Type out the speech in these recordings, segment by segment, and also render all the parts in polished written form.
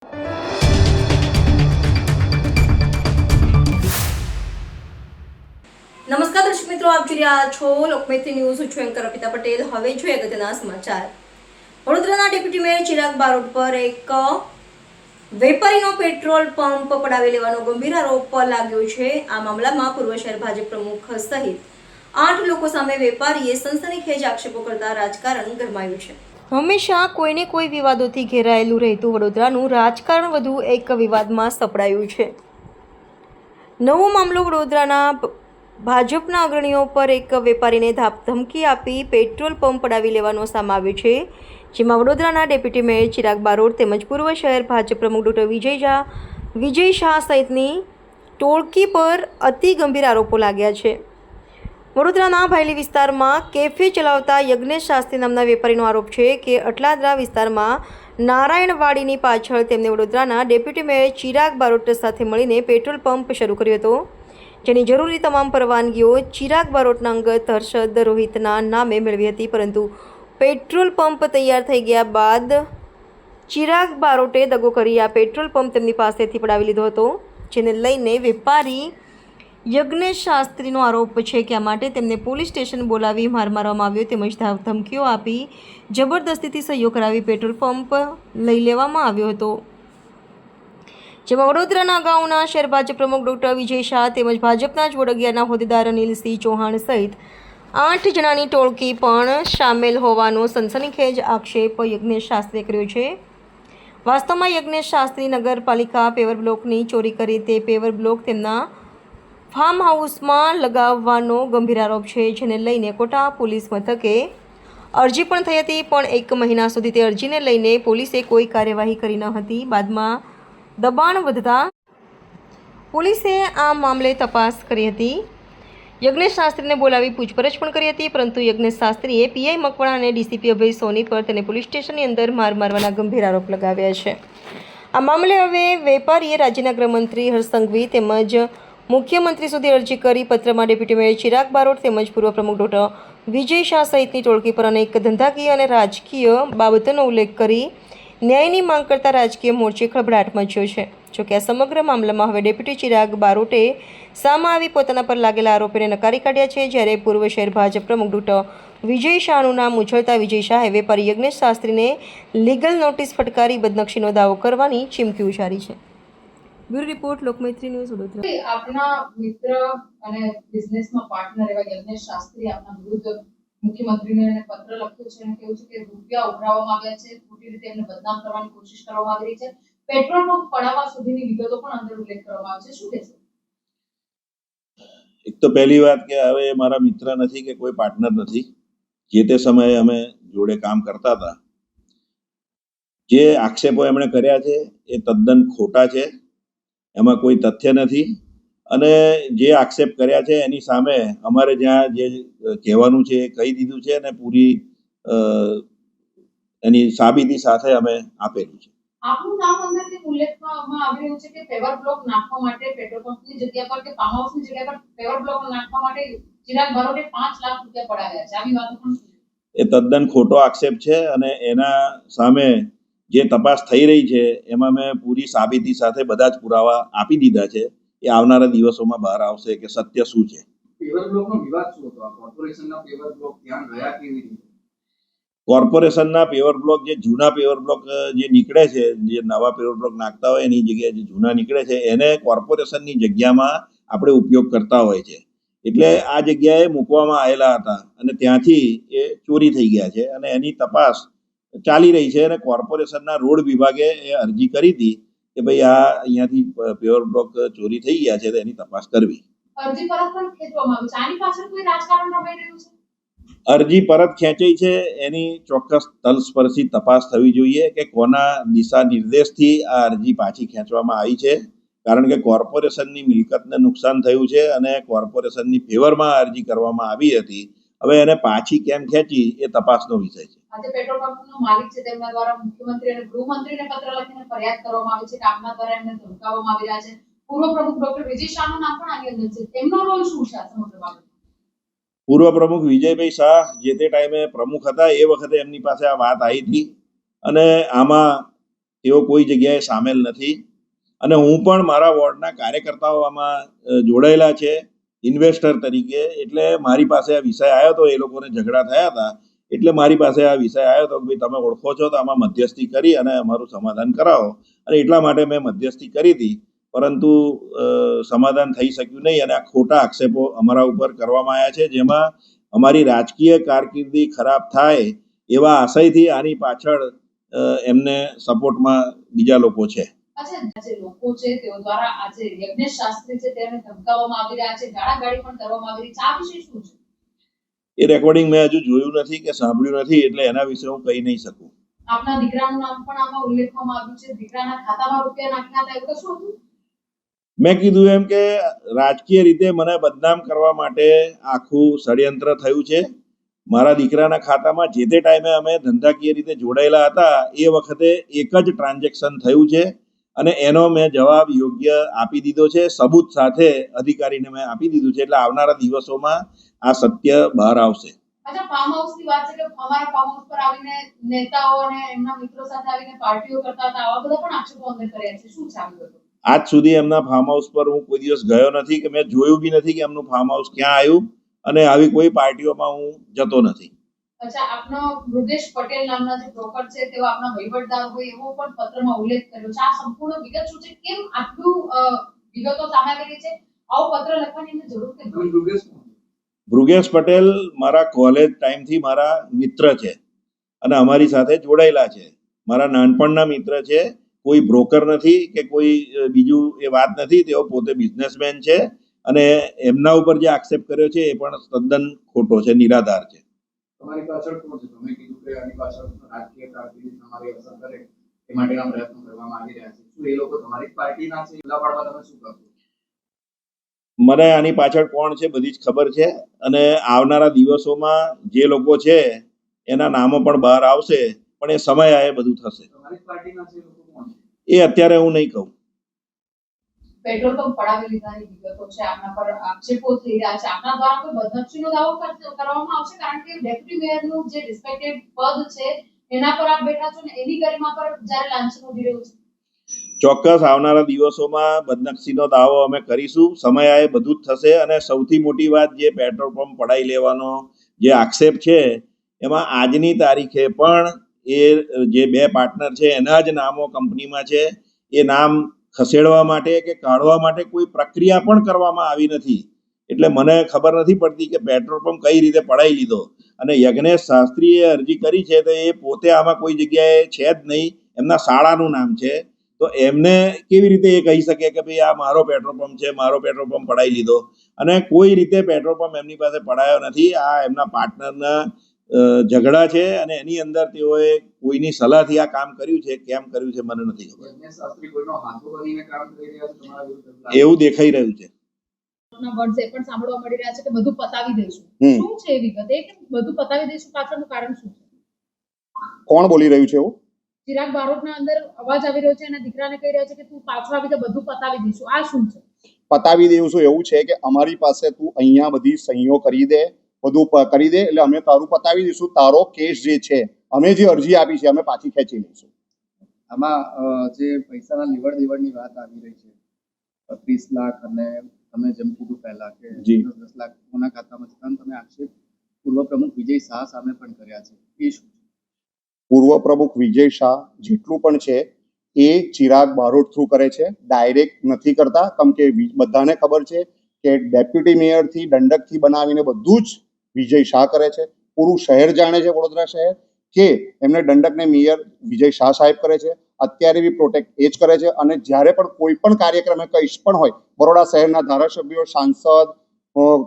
નમસ્કાર દર્શક મિત્રો, આપ જોઈ રહ્યા છો લોકમૈત્રી ન્યૂઝ. હું છું એન્કર અર્પિતા પટેલ. હવે જોઈએ અગત્યના સમાચાર. વડોદરાના ડેપ્યુટી મેયર ચિરાગ બારોટ પર એક વેપારીનો પેટ્રોલ પંપ પડાવી લેવાનો ગંભીર આરોપ લાગ્યો છે. આ મામલામાં પૂર્વ શહેર ભાજપ પ્રમુખ સહિત 8 લોકો સામે વેપારીએ સનસનીખેજ આક્ષેપો કરતા રાજકારણ ગરમાયું છે. હંમેશા કોઈને કોઈ વિવાદોથી ઘેરાયેલું રહેતું વડોદરાનું રાજકારણ વધુ એક વિવાદમાં સપડાયું છે. નવો મામલો વડોદરાના ભાજપના અગ્રણીઓ પર એક વેપારીને ધમકી આપી પેટ્રોલ પંપ પડાવી લેવાનો સામે આવ્યો છે, જેમાં વડોદરાના ડેપ્યુટી મેયર ચિરાગ બારોટ તેમજ પૂર્વ શહેર ભાજપ પ્રમુખ ડૉક્ટર વિજય શાહ સહિતની ટોળકી પર અતિ ગંભીર આરોપો લાગ્યા છે. વડોદરાના ભાયલી વિસ્તારમાં કેફે ચલાવતા યજ્ઞેશ શાસ્ત્રી નામના વેપારીનો આરોપ છે કે અટલાદરા વિસ્તારમાં નારાયણવાડીની પાછળ તેમને વડોદરાના ડેપ્યુટી મેયર ચિરાગ બારોટ સાથે મળીને પેટ્રોલ પંપ શરૂ કર્યો હતો, જેની જરૂરી તમામ પરવાનગીઓ ચિરાગ બારોટના અંગત હર્ષદ રોહિતના નામે મેળવી હતી. પરંતુ પેટ્રોલ પંપ તૈયાર થઈ ગયા બાદ ચિરાગ બારોટે દગો કરી આ પેટ્રોલ પંપ તેમની પાસેથી પડાવી લીધો હતો, જેને લઈને વેપારી યજ્ઞેશ શાસ્ત્રીનો આરોપ છે કે આ માટે તેમને પોલીસ સ્ટેશન બોલાવી માર મારવામાં આવ્યો તેમજ ધમકીઓ આપી જબરદસ્તીથી સહીઓ કરાવી પેટ્રોલ પંપ લઈ લેવામાં આવ્યો હતો, જેમાં વડોદરાના અગાઉના શહેર ભાજપ પ્રમુખ ડૉક્ટર વિજય શાહ તેમજ ભાજપના જ વોર્ડ11ના હોદ્દેદાર અનિલસિંહ ચૌહાણ સહિત 8 જણાની ટોળકી પણ સામેલ હોવાનો સનસનીખેજ આક્ષેપ યજ્ઞેશ શાસ્ત્રીએ કર્યો છે. વાસ્તવમાં યજ્ઞેશ શાસ્ત્રી નગરપાલિકા પેવર બ્લોકની ચોરી કરી તે પેવર બ્લોક તેમના ફાર્મ હાઉસમાં લગાવવાનો ગંભીર આરોપ છે, જેને લઈને કોટા પોલીસ મથકે અરજી પણ થઈ હતી, પણ 1 મહિના સુધી તે અરજીને લઈને પોલીસે કોઈ કાર્યવાહી કરી ન હતી. બાદમાં દબાણ વધતા પોલીસે આ મામલે તપાસ કરી હતી. યજ્ઞેશ શાસ્ત્રીને બોલાવી પૂછપરછ પણ કરી હતી, પરંતુ યજ્ઞેશ શાસ્ત્રીએ પીઆઈ મકવાણા અને ડીસીપી અભય સોની પર તેને પોલીસ સ્ટેશનની અંદર મારવાના ગંભીર આરોપ લગાવ્યા છે. આ મામલે હવે વેપારીએ રાજ્યના ગૃહમંત્રી હર્ષ સંઘવી તેમજ મુખ્યમંત્રી સુધી અરજી કરી પત્રમાં ડેપ્યુટી મેયર ચિરાગ બારોટ તેમજ પૂર્વ પ્રમુખ ડૉક્ટર વિજય શાહ સહિતની ટોળકી પર અનેક ધંધાકીય અને રાજકીય બાબતોનો ઉલ્લેખ કરી ન્યાયની માંગ કરતા રાજકીય મોરચે ખળભળાટ મચ્યો છે. જોકે આ સમગ્ર મામલામાં હવે ડેપ્યુટી ચિરાગ બારોટે સામે આવી પોતાના પર લાગેલા આરોપોને નકારી કાઢ્યા છે, જ્યારે પૂર્વ શહેર ભાજપ પ્રમુખ ડૉક્ટર વિજય શાહનું નામ ઉછળતા વિજય શાહે વેપારી યજ્ઞેશ શાસ્ત્રીને લીગલ નોટિસ ફટકારી બદનક્ષીનો દાવો કરવાની ચીમકી ઉચ્ચારી છે. Bureau report, Lokmaitri news, Vadodara. આપના મિત્ર અને બિઝનેસમાં પાર્ટનર એવા યજ્ઞેશ શાસ્ત્રી આપના વિરુદ્ધ મુખ્યમંત્રીને પત્ર લખ્યો છે અને કહ્યું છે કે રૂપિયા ઉઘરાવવામાં આવ્યા છે, ખોટી રીતે એમને બદનામ કરવાની કોશિશ કરવામાં આવી રહી છે, પેટ્રોલ પંપ પડાવવા સુધીની વિગતો પણ અંદર ઉલ્લેખ કરવામાં આવે છે. શું કહેશો? એક તો પહેલી વાત કે હવે મારા મિત્ર નથી કે કોઈ પાર્ટનર નથી. જે તે સમયે અમે જોડે કામ કરતા હતા. જે આક્ષેપો એમણે કર્યા છે એ તદ્દન ખોટા છે, એમાં કોઈ તથ્ય નથી. અને જે આક્ષેપ કર્યા છે એની સામે અમારે જ્યાં જે કહેવાનું છે એ કહી દીધું છે અને પૂરી એની સાબિતી સાથે અમે આપેલું છે. આપનું નામ અંદરથી ઉલ્લેખવામાં આવી રહ્યું છે કે પેવર બ્લોક નાખવા માટે પેટ્રોલ પંપની જગ્યા પર કે ફાર્મ હાઉસની જગ્યા પર પેવર બ્લોક નાખવા માટે ચિરાગ બારોટે 5 લાખ રૂપિયા પડાવ્યા છે. આવી વાતો પણ એ તદ્દન ખોટો આક્ષેપ છે અને એના સામે જે તપાસ થઈ રહી છે એમાં મેં પૂરી સાબિતી સાથે બધા જ પુરાવા આપી દીધા છે. એ આવનારા દિવસોમાં બહાર આવશે કે સત્ય શું છે. પેવર બ્લોકનો વિવાદ શું હતો? આ કોર્પોરેશનના પેવર બ્લોક ત્યાં ગયા કેવી રીતે? કોર્પોરેશનના પેવર બ્લોક, જે જૂના પેવર બ્લોક જે નીકળે છે, જે નવા પેવર બ્લોક નાખતા હોય એની જગ્યાએ જે જૂના નીકળે છે એને કોર્પોરેશનની જગ્યામાં આપણે ઉપયોગ કરતા હોય છે. એટલે આ જગ્યાએ મૂકવામાં આવેલા હતા અને ત્યાંથી એ ચોરી થઈ ગયા છે અને એની તપાસ ચાલી રહી છે. અને કોર્પોરેશનના રોડ વિભાગે એ અરજી કરી હતી કે ભાઈ આ અહીંયાથી પેવર બ્લોક ચોરી થઈ ગયા છે તો એની તપાસ કરવી. અરજી પરત પણ ખેંચવામાં આવી છે. આની પાછળ કોઈ રાજકારણ રમાઈ રહ્યું છે? અરજી પરત ખેંચાઈ છે એની ચોક્કસ તલસ્પર્શી તપાસ થવી જોઈએ કે કોના દિશા નિર્દેશથી આ અરજી પાછી ખેંચવામાં આવી છે. કારણ કે કોર્પોરેશનની મિલકતને નુકસાન થયું છે અને કોર્પોરેશનની ફેવરમાં અરજી કરવામાં આવી હતી. હવે એને પાછી કેમ ખેંચી એ તપાસનો વિષય છે. આજે પેટ્રોલ પંપનો માલિક છે તેમના દ્વારા મુખ્યમંત્રી અને ગૃહમંત્રીને પત્ર લખીને ફરિયાદ કરવામાં આવી છે કે આપના દ્વારા એમને ધમકાવવામાં આવી રહ્યા છે. પૂર્વ પ્રમુખ ડોક્ટર વિજય શાહનું નામ પણ આની અંદર છે. તેમનો રોલ શું છે આ સમગ્ર બાબતે? પૂર્વ પ્રમુખ વિજયભાઈ શાહ જે તે ટાઈમે પ્રમુખ હતા એ વખતે એમની પાસે આ વાત આવી હતી અને આમાં તેઓ કોઈ જગ્યાએ સામેલ નથી. અને હું પણ મારા વોર્ડના કાર્યકર્તાઓ આમાં જોડાયેલા છે ઇન્વેસ્ટર તરીકે. એટલે મારી પાસે આ વિષય આવ્યો હતો, એ લોકોને ઝઘડા થયા હતા, એટલે મારી પાસે આ વિષય આવ્યો હતો કે ભાઈ તમે ઓળખો છો તો આમાં મધ્યસ્થી કરી અને અમારું સમાધાન કરાવો. અને એટલા માટે મેં મધ્યસ્થી કરી હતી, પરંતુ સમાધાન થઈ શક્યું નહીં અને આ ખોટા આક્ષેપો અમારા ઉપર કરવામાં આવ્યા છે, જેમાં અમારી રાજકીય કારકિર્દી ખરાબ થાય એવા આશયથી આની પાછળ એમને સપોર્ટમાં બીજા લોકો છે. અચ્છા, જે લોકો છે તેઓ દ્વારા આજે યજ્ઞેશ શાસ્ત્રી છે તેને ધમકાવવામાં આવી રહ્યા છે, ગાળાગાળી પણ કરવામાં આવી રહી છે, આ વિશે શું છે? એ રેકોર્ડિંગ મેં હજુ જોયું નથી કે સાંભળ્યું નથી, એટલે એના વિશે હું કહી નહીં શકું. આપના દીકરાનું નામ પણ આમાં ઉલ્લેખવામાં આવ્યું છે, દીકરાના ખાતામાં રૂપિયા નાખ્યા હતા, એવું કશું હતું? મેં કીધું એમ કે રાજકીય રીતે મને બદનામ કરવા માટે આખું ષડયંત્ર થયું છે. મારા દીકરાના ખાતામાં જે તે ટાઈમે અમે ધંધાકીય રીતે જોડાયેલા હતા એ વખતે એક જ ટ્રાન્ઝેક્શન થયું છે અને એનો મેં જવાબ યોગ્ય આપી દીધો છે, સબૂત સાથે અધિકારીને મેં આપી દીધું છે. એટલે આવનારા દિવસોમાં આ સત્ય બહાર આવશે. અચ્છા, ફાર્મ હાઉસની વાત છે કે અમારા ફાર્મ હાઉસ પર આવીને નેતાઓ અને એમના મિત્રો સાથે આવીને પાર્ટીઓ કરતા હતા, આવા બધા પણ આક્ષેપો અંદર કર્યા છે, શું ચાલ્યું હતું? આજ સુધી એમના ફાર્મ હાઉસ પર હું કોઈ દિવસ ગયો નથી કે મેં જોયું બી નથી કે એમનું ફાર્મ હાઉસ ક્યાં આવ્યું, અને આવી કોઈ પાર્ટીઓમાં હું જતો નથી. અચ્છા, આપનો મૃગેશ પટેલ નામના જે બ્રોકર છે તેઓ આપના વહીવટદાર હોય એવો પણ પત્રમાં ઉલ્લેખ કર્યો છે. આ સંપૂર્ણ વિગત શું છે? કેમ આટલું વિગતો સામે આવી રહી છે? આવો પત્ર લખવાની એમને જરૂર કેમ પડી? મૃગેશ પટેલ મારા કોલેજ ટાઈમથી મારા મિત્ર છે અને અમારી સાથે જોડાયેલા છે, મારા નાનપણના મિત્ર છે. કોઈ બ્રોકર નથી કે કોઈ બીજું એ વાત નથી. તેઓ પોતે બિઝનેસમેન છે અને એમના ઉપર જે આક્ષેપ કર્યો છે એ પણ તદ્દન ખોટો છે, નિરાધાર છે. તમારી પાછળ કોણ છે? તમે કીધું કે આની પાછળ રાજકીય કારકિર્દી તમારી અસર કરે એ માટેના પ્રયત્નો કરવામાં આવી રહ્યા છે. શું એ લોકો તમારી પાર્ટીના છે? એટલા પાડવા તમે શું કરશો? મને આની પાછળ કોણ છે બધી જ ખબર છે અને આવનારા દિવસોમાં જે લોકો છે એના નામો પણ બહાર આવશે, પણ એ સમય આવે બધું થશે. તમારી પાર્ટીના છે એ લોકો કોણ છે? એ અત્યારે હું નહીં કહું. પેટ્રોલ પંપ પડાવી લીધાની વિગતો છે, આપના પર આક્ષેપો થઈ રહ્યા છે. આપના દ્વારા કોઈ બદનક્ષીનો દાવો કરવામાં આવશે? કારણ કે ડેપ્યુટી મેયરનું જે રિસ્પેક્ટેડ પદ છે એના પર આપ બેઠા છો ને એની ગરિમા પર જ્યારે લાંછન ઉડી રહ્યું છે. ચોક્કસ આવનારા દિવસોમાં બદનક્ષીનો દાવો અમે કરીશું, સમય આવે બધું જ થશે. અને સૌથી મોટી વાત, જે પેટ્રોલ પંપ પડાવી લેવાનો જે આક્ષેપ છે એમાં આજની તારીખે પણ એ જે બે પાર્ટનર છે એના જ નામો કંપનીમાં છે. એ નામ ખસેડવા માટે કે કાઢવા માટે કોઈ પ્રક્રિયા પણ કરવામાં આવી નથી. એટલે મને ખબર નથી પડતી કે પેટ્રોલ પંપ કઈ રીતે પડાવી લીધો. અને યજ્ઞેશ શાસ્ત્રીએ અરજી કરી છે તો એ પોતે આમાં કોઈ જગ્યાએ છે જ નહીં, એમના શાળાનું નામ છે. તો એમને કેવી રીતે એ કહી શકે કે ભાઈ આ મારો પેટ્રોલ પંપ છે, મારો પેટ્રોલ પંપ પડાવી લીધો? અને કોઈ રીતે પેટ્રોલ પંપ એમની પાસે પડાયો નથી. આ એમના પાર્ટનરના ઝઘડા છે અને એની અંદર તેઓએ કોઈની સલાહથી આ કામ કર્યું છે. કેમ કર્યું છે મને નથી ખબર. યજ્ઞેશ શાસ્ત્રી કોઈનો હાથો બનીને કામ કરી રહ્યા છે તમારા વિરુદ્ધ? એવું દેખાઈ રહ્યું છે. વર્ડ્સ એ પણ સાંભળવા મળી રહ્યા છે કે બધું પતાવી દઈશું. શું છે એ વિગત? એ કે બધું પતાવી દઈશું પાછળનું કારણ શું છે? કોણ બોલી રહ્યું છે એવું? ચિરાગ બારોટના અંદર અવાજ આવી રહ્યો છે અને દીકરાને કહી રહ્યા છે કે તું પાછો આવી તો બધું પતાવી દઈશું. આ શું છે? પતાવી દઈશું એવું છે કે અમારી પાસે તું અહીંયા બધી સહીઓ કરી દે, બધું કરી દે એટલે અમે તારું પતાવી દઈશું. તારો કેસ જે છે, અમે જે અરજી આપી છે અમે પાછી ખેંચી લઈશું. આમાં જે પૈસાના લેવડ દેવડની વાત આવી રહી છે, 30 લાખ અને તમે જેમ કીધું પહેલા કે 10 લાખ કોના ખાતામાં છે, તમે આક્ષેપ પૂર્વ પ્રમુખ વિજય શાહ સામે પણ કર્યા છે, એ શું? પૂર્વ પ્રમુખ વિજય શાહ જેટલું પણ છે એ ચિરાગ બારોટ થ્રુ કરે છે, ડાયરેક્ટ નથી કરતા. કેમ કે બધાને ખબર છે કે ડેપ્યુટી મેયરથી દંડકથી બનાવીને બધું જ વિજય શાહ કરે છે. પૂરું શહેર જાણે છે, વડોદરા શહેર, કે એમને દંડકને મેયર વિજય શાહ સાહેબ કરે છે. અત્યારે બી પ્રોટેક્ટ એ જ કરે છે. અને જ્યારે પણ કોઈ પણ કાર્યક્રમ કંઈ પણ હોય, બરોડા શહેરના ધારાસભ્યો, સાંસદ,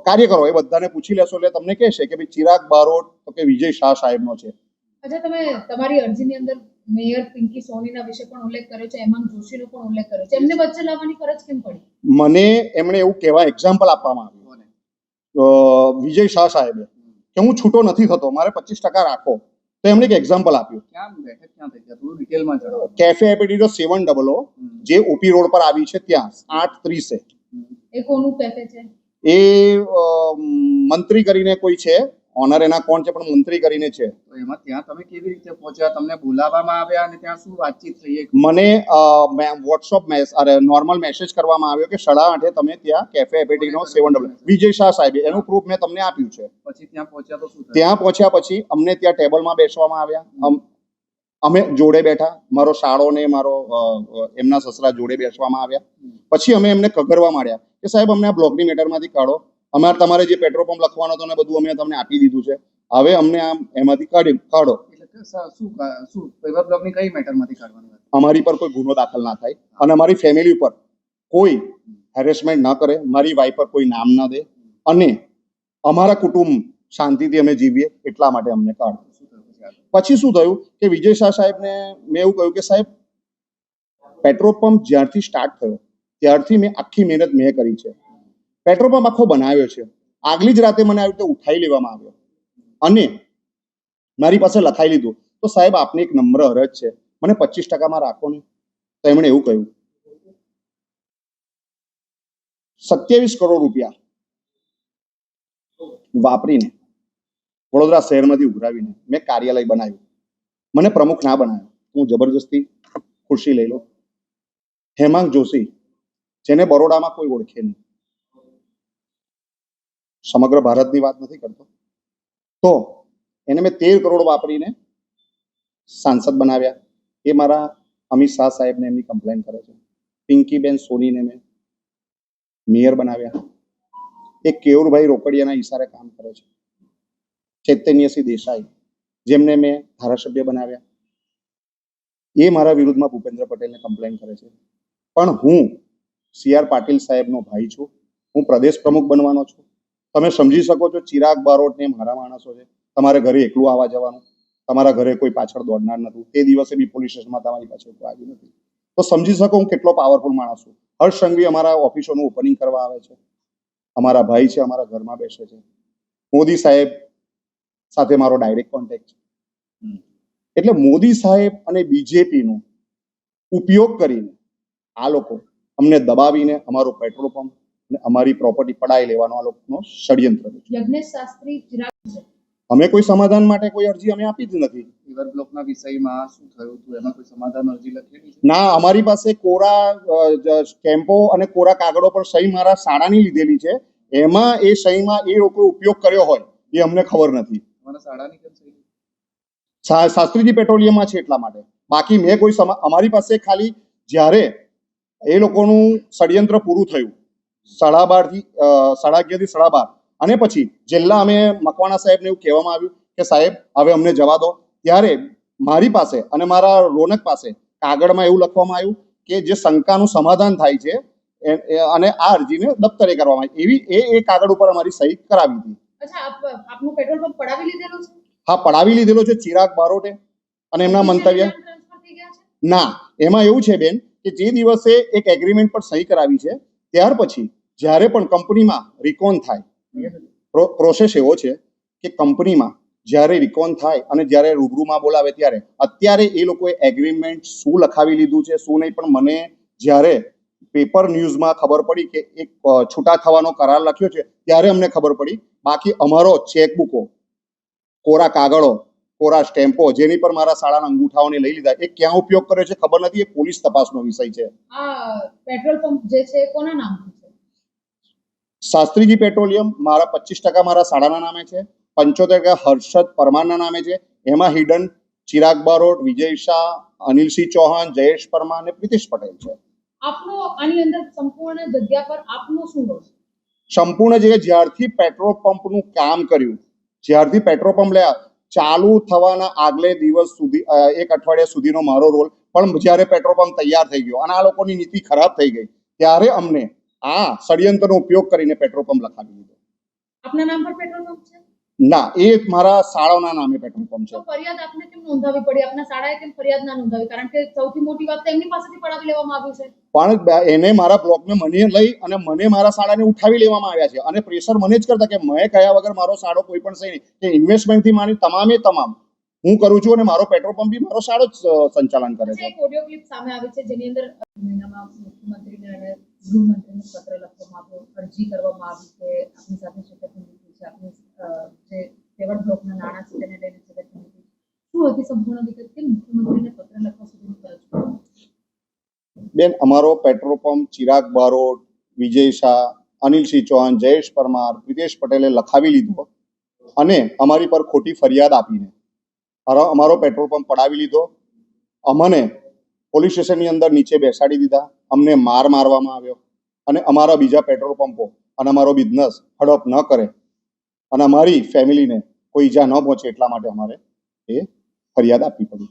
કાર્યકરો, એ બધાને પૂછી લેશો એટલે તમને કહેશે કે ભાઈ ચિરાગ બારોટ તો કે વિજય શાહ સાહેબનો છે. અચ્છા, તમે તમારી અરજીની અંદર મેયર પિંકી સોનીના વિશે પણ ઉલ્લેખ કર્યો છે, હેમંત જોશીનો પણ ઉલ્લેખ કર્યો છે. એમને વચ્ચે લાવવાની ફરજ કેમ પડી? મને એમણે એવું કહેવા એક્ઝામ્પલ આપવામાં આવ્યું વિજય શાહ સાહેબે કે હું છૂટો નથી થતો, મારે 25% રાખો. તો એમણે એક એક્ઝામ્પલ આપ્યું. ક્યાં બેઠક ક્યાં થઈ ગયા? થોડું ડિટેલમાં જણાવો. કેફે એપેટિટો 700 જે ઓપી રોડ પર આવી છે ત્યાં 8:30. એ કોનું કેફે છે? એ મંત્રી કરીને કોઈ છે, ઓનર એના કોણ છે પણ મંત્રી કરીને છે. તો એમાં ત્યાં તમે કેવી રીતે પહોંચ્યા? તમને બોલાવવામાં આવ્યા અને ત્યાં શું વાતચીત થઈ? મને વોટ્સઅપ નોર્મલ મેસેજ કરવામાં આવ્યો કે 8:30 તમે ત્યાં કેફે એપેટિનો 7 વિજય શાહ સાહેબે, એનું પ્રૂફ મેં તમને આપ્યું છે. પછી ત્યાં પહોંચ્યા તો શું થયું? ત્યાં પહોંચ્યા પછી અમને ત્યાં ટેબલમાં બેસવામાં આવ્યા. અમે જોડે બેઠા, મારો શાળો ને મારો એમના સસરા જોડે બેસવામાં આવ્યા. પછી અમે એમને કગરવા માંડ્યા કે સાહેબ અમને આ બ્લોકની મેટરમાંથી કાઢો, તમારે જે પેટ્રોલ પંપ લખવાનો હતો ને બધું અમે તમને આપી દીધું છે, હવે અમને આમ એમાંથી કાઢો. એટલે શું પેપર બ્લોકની કઈ મેટરમાંથી કાઢવાનું હતું? અમારી પર કોઈ ગુનો દાખલ ના થાય અને અમારી ફેમિલી ઉપર કોઈ હેરેસમેન્ટ ના કરે, મારી વાઈફ પર કોઈ નામ ના દે અને અમારા કુટુંબ શાંતિથી અમે જીવીએ એટલા માટે અમને કાઢો. પછી શું થયું કે વિજય શાહ સાહેબને મેં એવું કહ્યું કે સાહેબ પેટ્રોલ પંપ જ્યારથી સ્ટાર્ટ થયો ત્યારથી મેં આખી મહેનત મેં કરી છે, પેટ્રોલ પંપ આખો બનાવ્યો છે. આગલી જ રાતે મને આવી રીતે ઉઠાઈ લેવામાં આવ્યો અને મારી પાસે લખાઈ લીધું. તો સાહેબ આપને એક નમ્ર અરજ છે, મને 25% રાખો ને. તો એમણે એવું કહ્યું 27 કરોડ રૂપિયા વાપરીને વડોદરા શહેરમાંથી ઉઘરાવીને મેં કાર્યાલય બનાવ્યું, મને પ્રમુખ ના બનાવ્યો. હું જબરજસ્તી ખુરશી લઈ લો. હેમાંગ જોશી, જેને બરોડામાં કોઈ ઓળખે નહીં, સમગ્ર ભારતની વાત નથી કરતો, તો એને મેં 13 કરોડ વાપરીને સાંસદ બનાવ્યા. એ મારા અમિત શાહ સાહેબને એમની કમ્પ્લેન કરે છે. પિંકીબેન સોનીને મેં મેયર બનાવ્યા. એક કેયુરભાઈ રોકડિયાના ઈશારે કામ કરે છે. ચૈતન્યસિંહ દેસાઈ, જેમને મેં ધારાસભ્ય બનાવ્યા, એ મારા વિરુદ્ધમાં ભૂપેન્દ્ર પટેલને કમ્પ્લેન કરે છે. પણ હું CR પાટીલ સાહેબનો ભાઈ છું, હું પ્રદેશ પ્રમુખ બનવાનો છું. તમે સમજી શકો છો ચિરાગ બારોટને મારા માણસો છે, તમારે ઘરે એકલું આવવા જવાનું, તમારા ઘરે કોઈ પાછળ દોડનાર નથી. તે દિવસે બી પોલીસ સ્ટેશનમાં તમારી પાસે કોઈ આવ્યું નથી. તો સમજી શકો હું કેટલો પાવરફુલ માણસ છું. હર્ષ સંઘવી અમારા ઓફિસોનું ઓપનિંગ કરવા આવે છે, અમારા ભાઈ છે, અમારા ઘરમાં બેસે છે. મોદી સાહેબ સાથે મારો ડાયરેક્ટ કોન્ટેક્ટ છે. એટલે મોદી સાહેબ અને બીજેપીનો ઉપયોગ કરીને આ લોકો અમને દબાવીને અમારો પેટ્રોલ પંપ અને અમારી પ્રોપર્ટી પડાવી લેવાનો આ લોકોનો ષડયંત્ર છે. યજ્ઞેશ શાસ્ત્રી ચિરાગ અમે કોઈ સમાધાન માટે કોઈ અરજી અમે આપી જ નથી. પેપર બ્લોકના વિષયમાં શું થયું હતું? એમાં કોઈ સમાધાન અરજી લખેલી છે? ના, અમારી પાસે કોરા સ્ટેમ્પો અને કોરા કાગળો પર સહી મારા શાળાની લીધેલી છે. એમાં એ સહીમાં એ લોકો ઉપયોગ કર્યો હોય એ અમને ખબર નથી. તમારા શાળાની કેમ સહી? શાસ્ત્રીજી પેટ્રોલિયમમાં છે એટલા માટે. બાકી મેં કોઈ અમારી પાસે ખાલી જ્યારે એ લોકોનું ષડયંત્ર પૂરું થયું 12:30 થી 11:30 અને પછી છેલ્લા અમે મકવાણા સાહેબને એવું કહેવામાં આવ્યું કે સાહેબ હવે અમને જવા દો, ત્યારે મારી પાસે અને મારા રોનક પાસે કાગળમાં એવું લખવામાં આવ્યું કે જે શંકાનું સમાધાન થાય છે અને આ અરજીને દફતરે કરવામાં આવી. એવી એ કાગળ ઉપર અમારી સહી કરાવી હતી. અચ્છા, આપનું પેટ્રોલ પંપ પડાવી લીધેલો છે? હા, પડાવી લીધેલો છે ચિરાગ બારોટે અને એમના મંતવ્ય ટ્રાન્સફર થઈ ગયા છે? ના, એમાં એવું છે બેન કે જે દિવસે એક એગ્રીમેન્ટ પર સહી કરાવી છે ત્યાર પછી જ્યારે પણ કંપનીમાં રિકોન થાય, પ્રોસેસ એવો છે કે કંપનીમાં જ્યારે રિકોન થાય અને જ્યારે રૂબરૂમાં બોલાવે ત્યારે અત્યારે એ લોકોએ એગ્રીમેન્ટ શું લખાવી લીધું છે શું નહીં, પણ મને જ્યારે પેપર ન્યૂઝમાં ખબર પડી કે એક છૂટા થવાનો કરાર લખ્યો છે ત્યારે અમને ખબર પડી. બાકી અમારો ચેકબુકો, કોરા કાગળો, કોરા સ્ટેમ્પો જેની પર મારા શાળાના અંગૂઠાઓને લઈ લીધા, એ ક્યાં ઉપયોગ કર્યો છે ખબર નથી. એ પોલીસ તપાસનો વિષય છે. આ પેટ્રોલ પંપ જે છે કોના નામથી છે? શાસ્ત્રીજી પેટ્રોલિયમ મારા 25% મારા શાળાના નામે છે, 75% હર્ષદ પરમારના નામે છે. એમાં હિડન ચિરાગ બારોટ, વિજય શાહ, અનિલસિંહ ચૌહાણ, જયેશ પરમાર અને પ્રિતેશ પટેલ છે. આપનો આની અંદર સંપૂર્ણ જગ્યા પર આપનો શું રોલ છે? સંપૂર્ણ જગ્યાએ જ્યારથી પેટ્રોલ પંપનું કામ કર્યું, જ્યારથી પેટ્રોલ પંપ ચાલુ થવાના આગલે દિવસ સુધી 1 અઠવાડિયા સુધીનો મારો રોલ. પણ જ્યારે પેટ્રોલ પંપ તૈયાર થઈ ગયો અને આ લોકોની નીતિ ખરાબ થઈ ગઈ ત્યારે અમને આ ષડયંત્રનો ઉપયોગ કરીને પેટ્રોલ પંપ લખાવી દીધો. આપના નામ પર પેટ્રોલ પંપ છે? ના, એ મારા શાળાના નામે પેટ્રોલ પંપ છે. તો ફરિયાદ આપને કેમ નોંધાવી પડી? આપના શાળાએ કેમ ફરિયાદ ના નોંધાવી? કારણ કે સૌથી મોટી વાત તો એમની પાસેથી પડાવી લેવામાં આવ્યું છે. પણ એને મારા બ્લોકને મને લઈ અને મને મારા શાળાને ઉઠાવી લેવામાં આવ્યા છે અને પ્રેશર મને જ કરતા કે મેં કયા વગર મારો શાળો કોઈ પણ સહી નહીં, કે ઇન્વેસ્ટમેન્ટથી માની તમામ હું કરું છું અને મારો પેટ્રોલ પંપ બી મારો શાળો જ સંચાલન કરે છે. એક ઓડિયો ક્લિપ સામે આવી છે જેની અંદર મહિનામાં મુખ્યમંત્રીને અને ગૃહમંત્રીને પત્ર લખવામાં આવ્યો, અરજી કરવામાં આવી કે આપની સાથે છેતરપિંડી થઈ છે, આપની જે પેવર બ્લોકના નાણાં છે તેને લઈને જગત હતી. શું હતી સંપૂર્ણ વિગત કે મુખ્યમંત્રીને પત્ર લખવા સુધીની ફરજ પડી? બેન, અમારો પેટ્રોલ પંપ ચિરાગ બારોટ, વિજય શાહ, અનિલસિંહ ચૌહાણ, જયેશ પરમાર, પ્રિતેશ પટેલે લખાવી લીધો અને અમારી પર ખોટી ફરિયાદ આપીને અમારો પેટ્રોલ પંપ પડાવી લીધો. અમને પોલીસ સ્ટેશનની અંદર નીચે બેસાડી દીધા, અમને મારવામાં આવ્યો અને અમારા બીજા પેટ્રોલ પંપો અને અમારો બિઝનેસ હડપ ન કરે અને અમારી ફેમિલીને કોઈ ઈજા ન પહોંચે એટલા માટે અમારે એ ફરિયાદ આપવી પડી.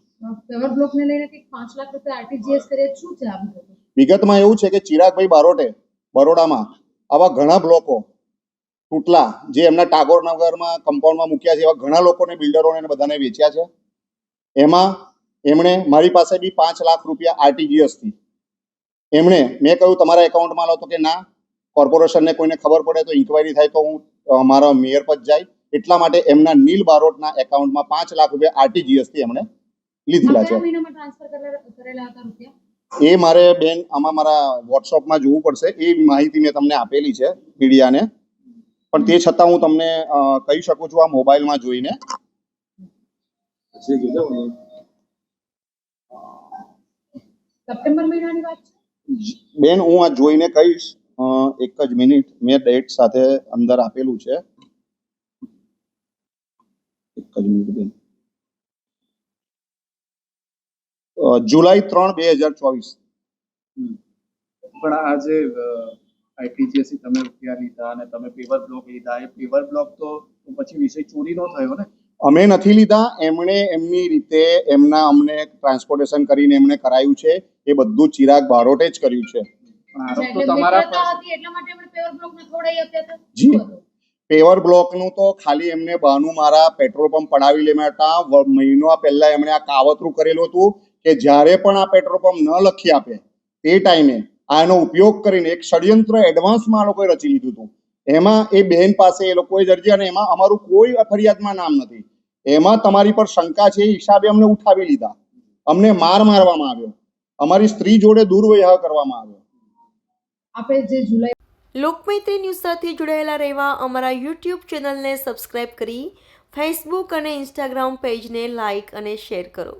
પેવર બ્લોકને લઈને કંઈક 5 લાખ રૂપિયા આરટીજીએસ કરે શું છે આ બધું? વિગતમાં એવું છે કે ચિરાગભાઈ બારોટે બરોડામાં આવા ઘણા બ્લોકો તૂટલા જે એમના ટાગોરનગરમાં કમ્પાઉન્ડમાં મૂક્યા છે એવા ઘણા લોકોને, બિલ્ડરોને બધાને વેચ્યા છે. એમાં એમણે મારી પાસે બી 5 લાખ રૂપિયા આરટીજીએસ થી મેં કહ્યું તમારા એકાઉન્ટમાં લો, તો કે ના, કોર્પોરેશનને કોઈને ખબર પડે તો ઇન્કવાયરી થાય તો હું મારા મેયર પર જાય. એટલા માટે એમના નીલ બારોટના એકાઉન્ટમાં 5 લાખ રૂપિયા આરટીજીએસ થી એમણે લીધેલા છે. કયા મહિનામાં ટ્રાન્સફર કરેલા હતા રૂપિયા? એ મારે બેન આમાં મારા વોટ્સઅપમાં જોવું પડશે. એ માહિતી મેં તમને આપેલી છે મીડિયાને, પણ તે છતાં હું તમને કહી શકું છું આ મોબાઈલમાં જોઈને. સપ્ટેમ્બર મહિનાની વાત છે બેન, હું આ જોઈને કહીશ. એક જ મિનિટ, મેં ડેટ સાથે અંદર આપેલું છે. એક જ મિનિટ બેન. જુલાઈ 3, 2024. પણ આ જે આઈટીજીએસ થી તમે રૂપિયા લીધા અને તમે પેવર બ્લોક લીધા, એ પેવર બ્લોક તો પછી વિષય ચોરીનો થયો ને? અમે નથી લીધા, એમણે એમની રીતે અમને ટ્રાન્સપોર્ટેશન કરીને એમણે કરાયું છે. એ બધું ચિરાગ બારોટે જ કર્યું છે. પણ આરોપ તો એટલે તમારા મિત્રતા પર હતી એટલા માટે એમણે પેવર બ્લોકને ખવડાવી આપ્યા હતા? જી. શું હતું? પેવર બ્લોકનું તો ખાલી એમને બહાનું મારા પેટ્રોલ પંપ પડાવી લેવા હતા. મહિનો પહેલા એમણે આ કાવતરું કરેલું હતું કે જ્યારે પણ આ પેટ્રોલ પંપ ન લખી આપે તે ટાઈમે આનો ઉપયોગ કરીને એક ષડયંત્ર એડવાન્સમાં આ લોકોએ રચી લીધું હતું. એમાં એ બહેન પાસે એ લોકોએ અરજી, અને એમાં અમારું કોઈ ફરિયાદમાં નામ નથી. એમાં તમારી પર શંકા છે એ હિસાબે અમને ઉઠાવી લીધા, અમને મારવામાં આવ્યો, અમારી સ્ત્રી જોડે દુર્વ્યવહાર કરવામાં આવ્યો. આપણે જે જુલાઈ લોકમૈત્રી ન્યૂઝ સાથે જોડાયેલા રહેવા અમારા યુટ્યુબ ચેનલને સબસ્ક્રાઇબ કરી ફેસબુક અને ઇન્સ્ટાગ્રામ પેજને લાઇક અને શેર કરો.